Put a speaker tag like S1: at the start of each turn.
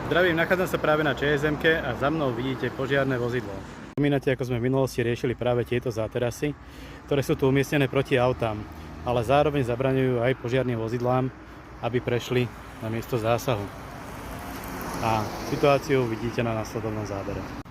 S1: Zdravím, nachádzam sa práve na ČSM-ke a za mnou vidíte požiarne vozidlo. Spomínate, ako sme v minulosti riešili práve tieto záterasy, ktoré sú tu umiestnené proti autám, ale zároveň zabraňujú aj požiarnym vozidlám, aby prešli na miesto zásahu. A situáciu vidíte na nasledovnom zábere.